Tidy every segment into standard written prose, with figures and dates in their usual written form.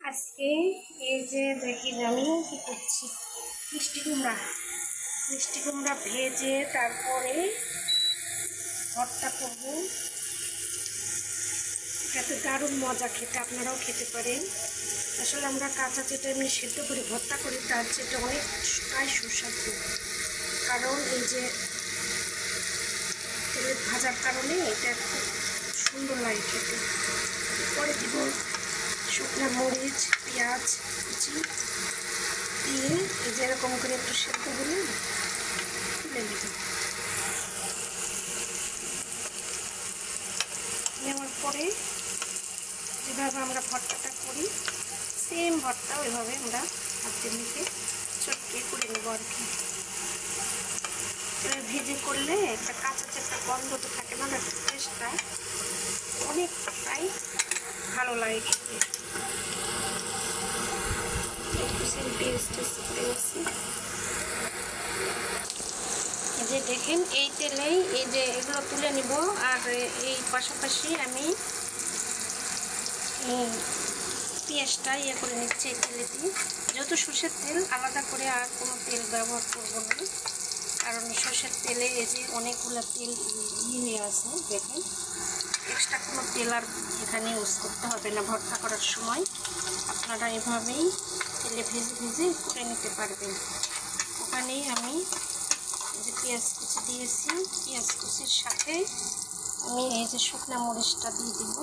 আজকে এই যে দেখি আমি কি করছি, মিষ্টি কুমড়া ভেজে তারপরে ভর্তা করব। এত দারুণ মজা খেতে, আপনারাও খেতে পারেন। আসলে আমরা কাঁচা যেটা এমনি সেদ্ধ করে ভর্তা করি তার যেটা অনেকটাই সুস্বাদু, কারণ এই যে তেলে ভাজার কারণে এটা খুব সুন্দর লাগে খেতে। পরে দিব শুকনো মরিচ, পেঁয়াজ কুচি দিয়ে এই যে এরকম করে একটু সেদ্ধ হলে তুলে নিব। নেওয়ার পরে যেভাবে আমরা ভর্তাটা করি সেম ভর্তা ওইভাবে আমরা হাতের নিচে চটকে করে নেব আর কি। এবার ভেজে করলে একটা কাঁচা একটা গন্ধ তো থাকে না, একটা টেস্টটা অনেকটাই ভালো লাগে খেতে। এই যে দেখেন এই তেলেই এই যে এগুলো তুলে নিব। আর এই পাশাপাশি আমি পেঁয়াজটা করে নিচ্ছি এই তেলে দিয়ে। যেহেতু সর্ষের তেল, আলাদা করে আর কোনো তেল ব্যবহার করব না, কারণ সর্ষের তেলে এই যে অনেকগুলো তেল নিয়ে আছে। দেখেন এক্সট্রা কোনো তেল আর এখানে ইউজ করতে হবে না ভর্তা করার সময়। আপনারা এভাবেই তেলে ভেজে ভেজে করে নিতে পারবেন। ওখানেই আমি যে পেঁয়াজ কুচি দিয়েছি, পেঁয়াজ কুচির সাথে আমি এই যে শুকনো মরিচটা দিয়ে দিব।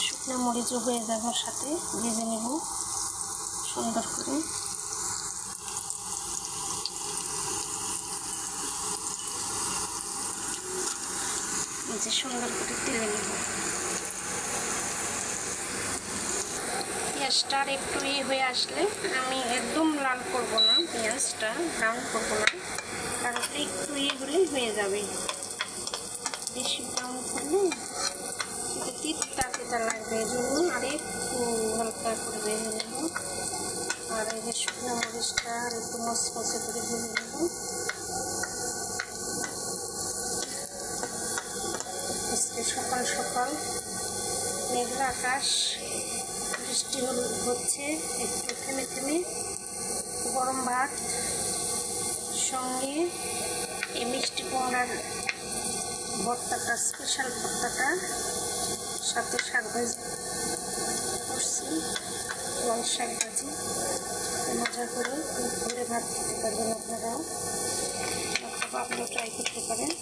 শুকনো মরিচও হয়ে যাওয়ার সাথে ভেজে নেব সুন্দর করে। এই যে সুন্দর করে তেলে নেব। পেঁয়াজটা একটু হয়ে আসলে আমি একদম লাল করব না, পেঁয়াজটা ব্রাউন করব না, কারণ একটু হলেই হয়ে যাবে। বেশি ব্রাউন করলে একটু তিতা লাগবে, এই জন্য আর একটু হালকা করে ভেজে নেব। আর এই যে শুকনো মরিচটা আর একটু মচমচে করে ভেজে নেব। আজকে সকাল সকাল মেঘলা আকাশ, বৃষ্টি হচ্ছে একটু থেমে থেমে। গরম ভাত সঙ্গে এই মিষ্টি কুমড়ার ভর্তাটা, স্পেশাল ভর্তাটা, সাথে শাক ভাজি করছি, লাল শাক ভাজি। মজা করে ভরে ভাত খেতে পারবেন আপনারাও, অথবা আপনিও ট্রাই করতে পারেন।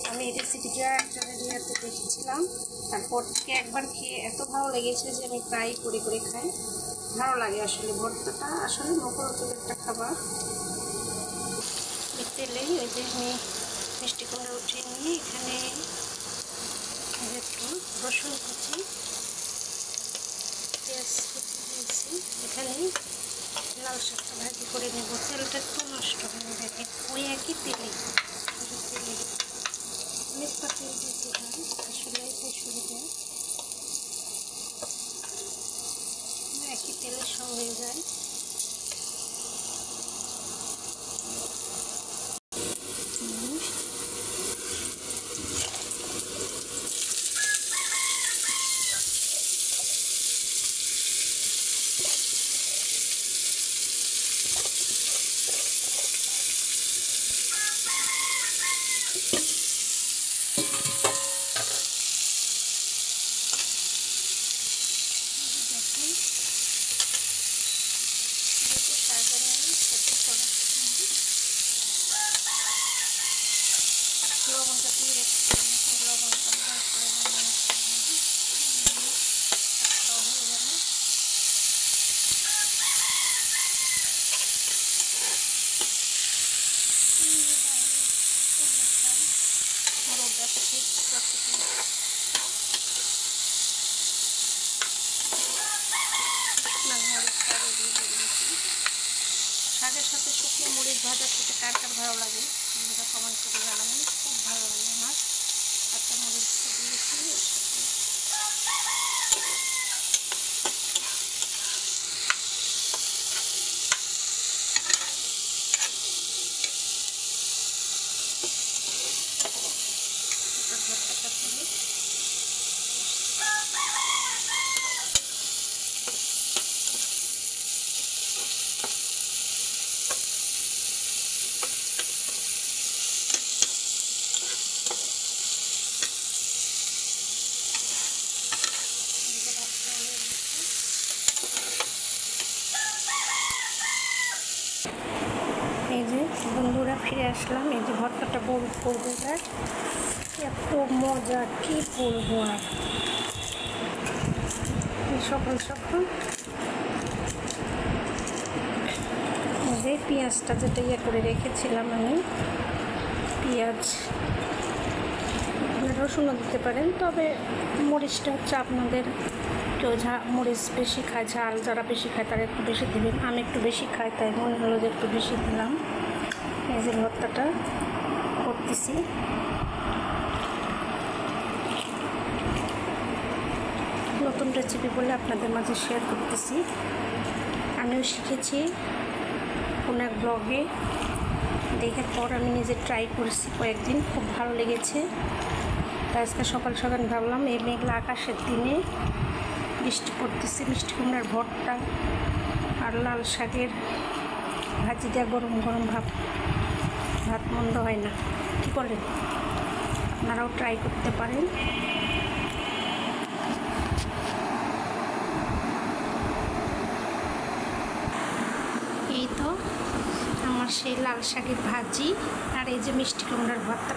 আমি এই রেসিপিটা একজনের ইয়েতে দেখেছিলাম, তারপর থেকে একবার খেয়ে এত ভালো লেগেছে যে আমি প্রায় করে করে খাই। ভালো লাগে আসলে ভর্তাটা, আসলে মুখরোচক একটা খাবার। তেলেই ওই যে আমি মিষ্টি কুমড়া উঠিয়ে নিয়ে এখানে একটু রসুন কুচি, পেঁয়াজ কুচি দিয়েছি। এখানে লাল শাকটা ভাজি করে নেব। তেলটা একটু নষ্ট হয়ে দেখে ওই একই তেলে অনেকটা তেল দিয়েছি, আসলে এটাই সুবিধা, একই তেলের সঙ্গে যায়। লবণটা দিয়ে রেখেছি, লবণটা করে শাকের সাথে শুকনো মরিচ ভাজা খেতে কার কার ভালো লাগে সেটা কমেন্ট করে জানাবেন। খুব ভালো লাগে আমার। একটা মরিচ দিয়েছি এর সাথে। ভর্তাটা ফিরে আসলাম। এই যে ভর্তাটা করবো এবার, এত মজা কি বলবো আর। সকাল সকাল যে পেঁয়াজটা যেটা করে রেখেছিলাম আমি, পেঁয়াজ রসুনও দিতে পারেন, তবে মরিচটা হচ্ছে আপনাদের, কেউ মরিচ বেশি খায়, ঝাল যারা বেশি খায় তারা একটু বেশি দেবেন। আমি একটু বেশি খাই তাই মনে হলো যে একটু বেশি দিলাম। এই যে ভর্তাটা করতেছি। নতুন রেসিপি বলে আপনাদের মাঝে শেয়ার করতেছি। আমিও শিখেছি কোনো এক ব্লগে দেখার পর আমি নিজে ট্রাই করেছি কয়েকদিন, খুব ভালো লেগেছে। আজকে সকাল সকাল ভাবলাম এই মেঘলা আকাশের দিনে বৃষ্টি পড়তেছে, মিষ্টি কুমড়ার ভর্তা আর লাল শাকের ভাজি দেওয়া গরম গরম ভাত মন্দ হয় না, কি বলেন? আপনারাও ট্রাই করতে পারেন। এই তো আমার সেই লাল শাকের ভাজি আর এই যে মিষ্টি কুমড়ার ভর্তা,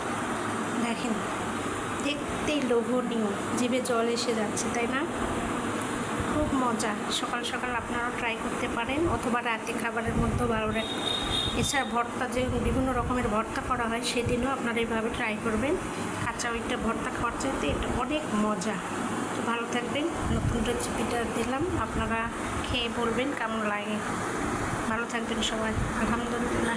দেখেন দেখতেই লোভনীয়, জিভে জল এসে যাচ্ছে, তাই না? খুব মজা। সকাল সকাল আপনারাও ট্রাই করতে পারেন, অথবা রাতে খাবারের মধ্যেও ভালো লাগে। এছাড়া ভর্তা যে বিভিন্ন রকমের ভর্তা করা হয় সেদিনও আপনারা এইভাবে ট্রাই করবেন। কাঁচা ওইটা ভর্তা খাওয়ার চাইতে এটা অনেক মজা। তো ভালো থাকবেন। নতুন রেসিপিটা দিলাম, আপনারা খেয়ে বলবেন কেমন লাগে। ভালো থাকবেন সবাই। আলহামদুলিল্লাহ।